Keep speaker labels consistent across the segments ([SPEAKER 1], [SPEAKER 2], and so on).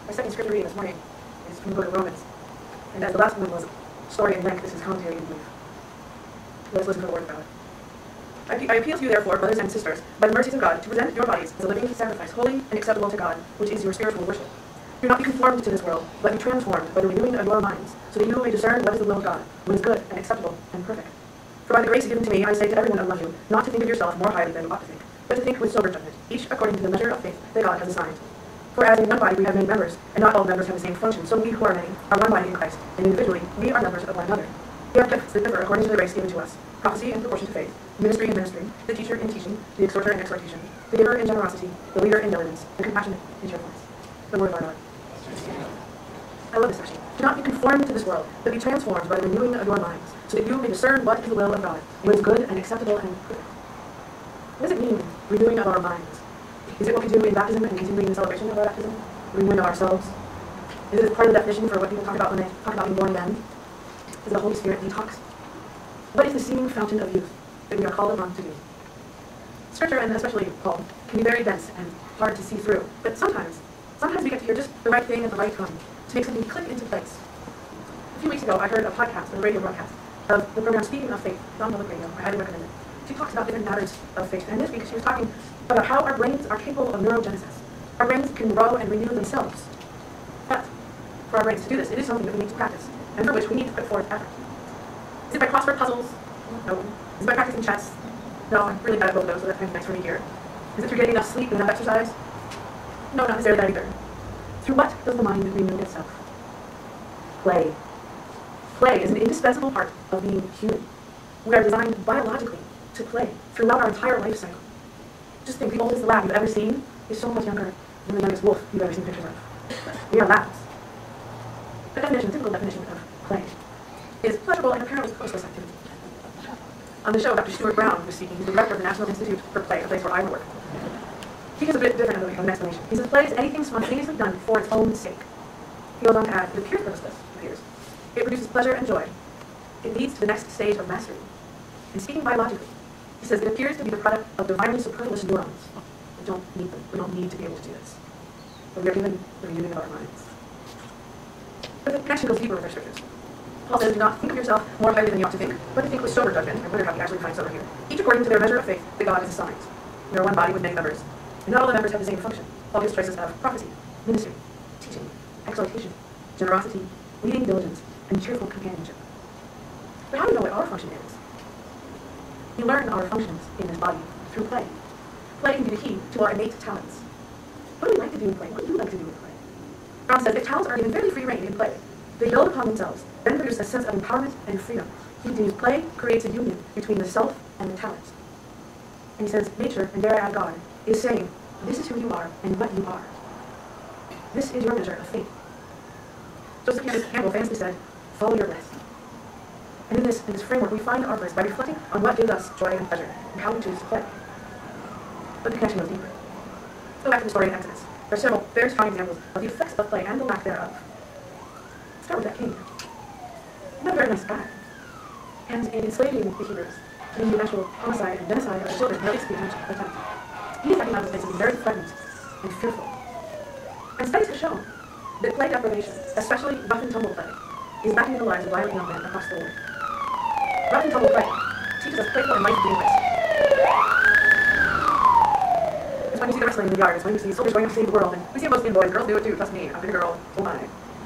[SPEAKER 1] Our second scripture reading this morning is from the book of Romans. And as the last one was story in length, this is commentary in brief. Let's listen to the word of God. I appeal to you, therefore, brothers and sisters, by the mercies of God, to present your bodies as a living sacrifice, holy and acceptable to God, which is your spiritual worship. Do not be conformed to this world, but be transformed by the renewing of your minds, so that you may discern what is the will of God, what is good and acceptable and perfect. For by the grace given to me, I say to everyone among you, not to think of yourself more highly than you ought to think, but to think with sober judgment, each according to the measure of faith that God has assigned. For as in one body we have many members, and not all members have the same function, so we who are many are one body in Christ, and individually we are members of one another. We have gifts that differ according to the grace given to us: prophecy in proportion to faith, ministry in ministry, the teacher in teaching, the exhorter in exhortation, the giver in generosity, the leader in diligence, the compassionate in cheerfulness. The word of our God. I love this section. Do not be conformed to this world, but be transformed by the renewing of your minds, so that you may discern what is the will of God, what is good and acceptable and perfect. What does it mean, renewing of our minds? Is it what we do in baptism and continuing the celebration of our baptism? Renewing of ourselves? Is it part of the definition for what people talk about when they talk about being born again? Is it the Holy Spirit detox? What is the seeming fountain of youth that we are called upon to do? Scripture, and especially Paul, can be very dense and hard to see through. But sometimes we get to hear just the right thing at the right time to make something click into place. A few weeks ago, I heard a podcast, a radio broadcast, of the program Speaking of Faith on public radio. I highly recommend it. She talks about different matters of faith. And this week, she was talking about how our brains are capable of neurogenesis. Our brains can grow and renew themselves. But for our brains to do this, it is something that we need to practice, and for which we need to put forth effort. Is it by crossword puzzles? No. Is it by practicing chess? No, I'm really bad at both of those, so that's kind of nice for me here. Is it through getting enough sleep and enough exercise? No, not necessarily that either. Through what does the mind renew itself? Play. Play is an indispensable part of being human. We are designed biologically to play throughout our entire life cycle. Just think, the oldest lab you've ever seen is so much younger than the youngest wolf you've ever seen pictures of. We are labs. The typical definition of play is pleasurable and apparently purposeless activity. On the show, Dr. Stuart Brown was speaking. He's the director of the National Institute for Play, a place where I work. He gives a bit different of an explanation. He says play is anything spontaneously done for its own sake. He goes on to add, it appears purposeless, it produces pleasure and joy. It leads to the next stage of mastery. And speaking biologically, he says it appears to be the product of divinely superfluous neurons. We don't need them. We don't need to be able to do this. But we are given the renewing of our minds. But the connection goes deeper with our scriptures. Paul says, do not think of yourself more highly than you ought to think, but to think with sober judgment. I wonder how he actually finds sober here. Each according to their measure of faith that God has assigned. We are one body with many members, and not all the members have the same function. Paul gives choices of prophecy, ministry, teaching, exhortation, generosity, leading diligence, and cheerful companionship. But how do we know what our function is? We learn our functions in this body through play. Play can be the key to our innate talents. What do we like to do in play? What do you like to do in play? Brown says, if talents are given very free rein in play, they build upon themselves, then produce a sense of empowerment and freedom. He continues, play creates a union between the self and the talent. And he says, nature, and dare I add God, is saying, this is who you are and what you are. This is your measure of faith. Joseph Campbell famously said, follow your bliss. And in this framework, we find our bliss by reflecting on what gives us joy and pleasure, and how we choose to play. But the connection goes deeper. Let's go back to the story in Exodus. There are several very strong examples of the effects of play and the lack thereof. Let's start with that king. He's not a very nice guy. And in enslaving the Hebrews, in the eventual homicide and genocide of the children, at least the attempt, he is recognized as being very threatened and fearful. And studies have shown that play deprivation, especially rough and tumble play, is backing in the lives of violent young men across the world. Rough and tumble play teaches us playful and life-giving ways. It's when you see the wrestling in the yard, it's when you see soldiers going to save the world, and we see it mostly in boys. Girls do it too, trust me. I'm a big girl, oh my.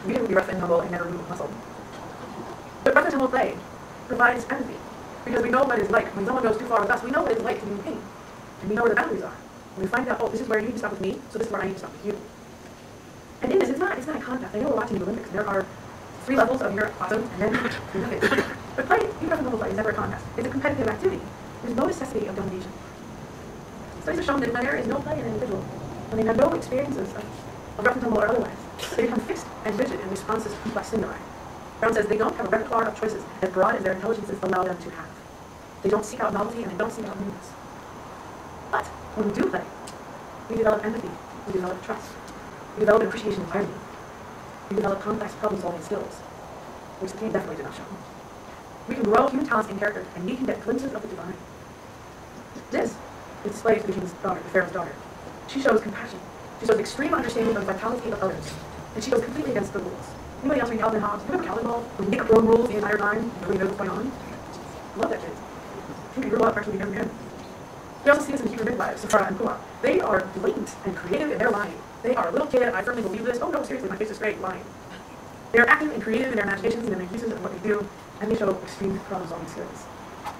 [SPEAKER 1] We didn't be rough and tumble and never move muscle. But rough and tumble play provides empathy, because we know what it's like. When someone goes too far with us, we know what it's like to be in pain. And we know where the boundaries are. And we find out, oh, this is where you need to stop with me, so this is where I need to stop with you. And in this, it's not a contest. I know we're watching the Olympics. There are 3 levels of your awesome, and then you're nothing. But play, even rough and tumble play, is never a contest. It's a competitive activity. There's no necessity of domination. Studies have shown that when there is no play in an individual, when they have no experiences of rough and tumble or otherwise, they become fixed and rigid in response to complex stimuli. Brown says they don't have a repertoire of choices as broad as their intelligences allow them to have. They don't seek out novelty and they don't seek out newness. But when we do play, we develop empathy, we develop trust, we develop an appreciation of irony, we develop complex problem-solving skills, which the game definitely did not show. We can grow human talents and character, and we can get glimpses of the divine. This is displayed to the king's daughter, the Pharaoh's daughter. She shows compassion. She shows extreme understanding of the vitality of others. And she goes completely against the rules. Anybody else read Calvin and Hobbes? Remember Calvin Ball? Where we make up our own rules the entire time, nobody knows what's going on? I love that shit. I think we grew up actually became good. We also see this in the Hebrew midwives, Sephora and Puah. They are blatant and creative in their lying. They are a little kid, I firmly believe this. Oh no, seriously, my face is straight, lying. They are active and creative in their imaginations and in their uses of what they do, and they show extreme problem-solving skills.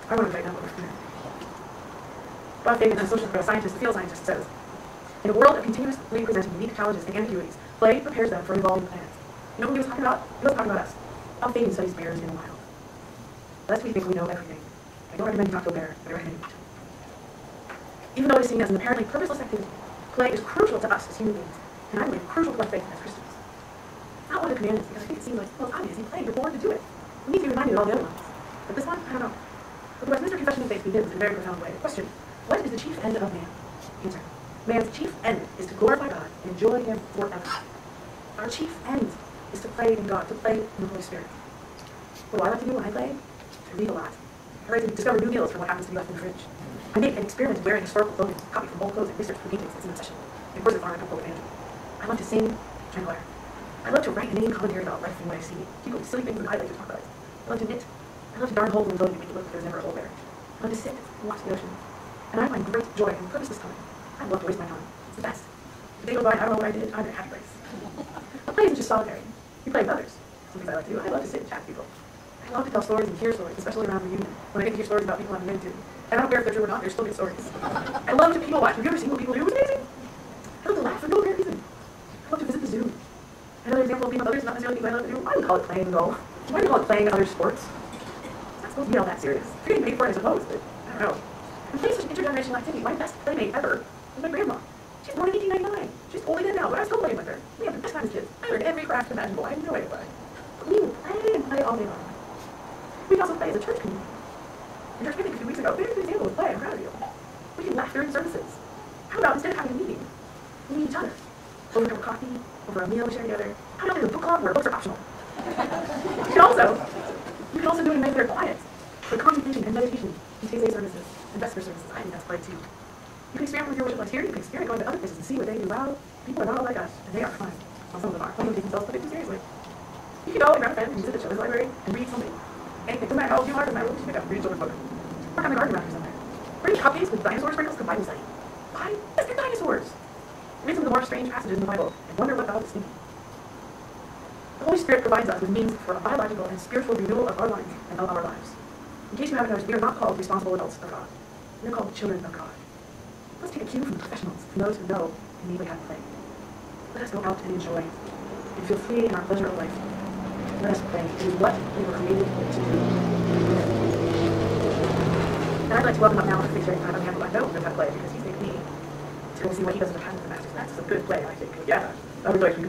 [SPEAKER 1] I want to write down what we're Bob Fagan, a social scientist, a field scientist, says, in a world of continuously presenting unique challenges and ambiguities, play prepares them for evolving plans. You know who he was talking about? He was talking about us. Bob Fagan studies bears in the wild. Lest we think we know everything, I don't recommend you talk to a bear, but I recommend you watch him. Even though it is seen as an apparently purposeless activity, play is crucial to us as human beings, and I believe crucial to our faith as Christians. It's not one of the commandments, because I think it seems like, well, it's obvious, you play, you're born to do it. We need to be reminded of all the other ones. But this one, I don't know. But the Westminster Confession of Faith begins in a very profound way. Question, what is the chief end of man? Answer, man's chief end is to glorify God and enjoy Him forever. Our chief end is to play in God, to play in the Holy Spirit. What do I like to do when I play? I read a lot. I like to discover new meals from what happens to be left in the fridge. I make an experiment of wearing historical clothing, copy from old clothes, and research for paintings. It's an obsession. And of course, it's art and public management. I love to sing, and learn. I love to write an inane commentary about life and what I see. People do silly things that I like to talk about. I love to knit. I love to darn holes in clothing to make it look like there's never a hole there. I love to sit and watch the ocean. And I find great joy and purpose this time. I love to waste my time. It's the best. The day goes by, I don't know what I did. I'm in a happy place. But play isn't just solitary. You play with others. Some things I like to do. I love to sit and chat with people. I love to tell stories and hear stories, especially around reunion. When I get to hear stories about people I'm married to. And I don't care if they're true or not, they're still good stories. I love to people watch. Have you ever seen what people do? It's amazing. I love to laugh for no apparent reason. I love to visit the zoo. Another example of being with others, not necessarily things I love to do. I would call it playing golf. Why do you call it playing other sports? It's not supposed to be all that serious. It's getting paid for it, I suppose, but I don't know. And play is such an intergenerational activity. My best playmate ever was my grandma. She's born in 1899. She's totally dead now, but I was still playing with her. We had the best time as kids. I learned every craft imaginable. I had no idea why. But we would play and play all day long. We can also play as a church community. In church picnic a few weeks ago, there's an example of play. I'm proud of you. We can laugh during services. How about instead of having a meeting, we meet each other? Over a cup of coffee, over a meal we share together. How about there's a book club where books are optional? You can also do it in ways that are quiet. For contemplation and meditation, in Tuesday services, and vesper services. I think that's play too. You can experiment with your worship life here. You can experiment going to other places and see what they do. Wow, people are not all like us, and they are fun. Well, some of them are. Some of them take themselves too seriously. You can go and grab a pen and visit the children's library and read something. Anything. Doesn't matter how old you are, doesn't matter what you pick up. Read a children's book. Work on the garden around here somewhere. Bring cupcakes with dinosaur sprinkles to Bible study. Why? Yes, they're dinosaurs. Read some of the more strange passages in the Bible and wonder what God is thinking. The Holy Spirit provides us with means for a biological and spiritual renewal of our minds and of our lives. In case you haven't noticed, we are not called responsible adults of God. We are called children of God. Let's take a cue from the professionals, from those who know and need how to play. Let us go out and enjoy and feel free in our pleasure of life. Let us play. It is what we were created to do. And I'd like to welcome up now to Faith Sharing Time on behalf of my note of how to play, because he's taking me to see what he does in the pattern of the Masters. That's a good play, I think. Yeah, I would like to be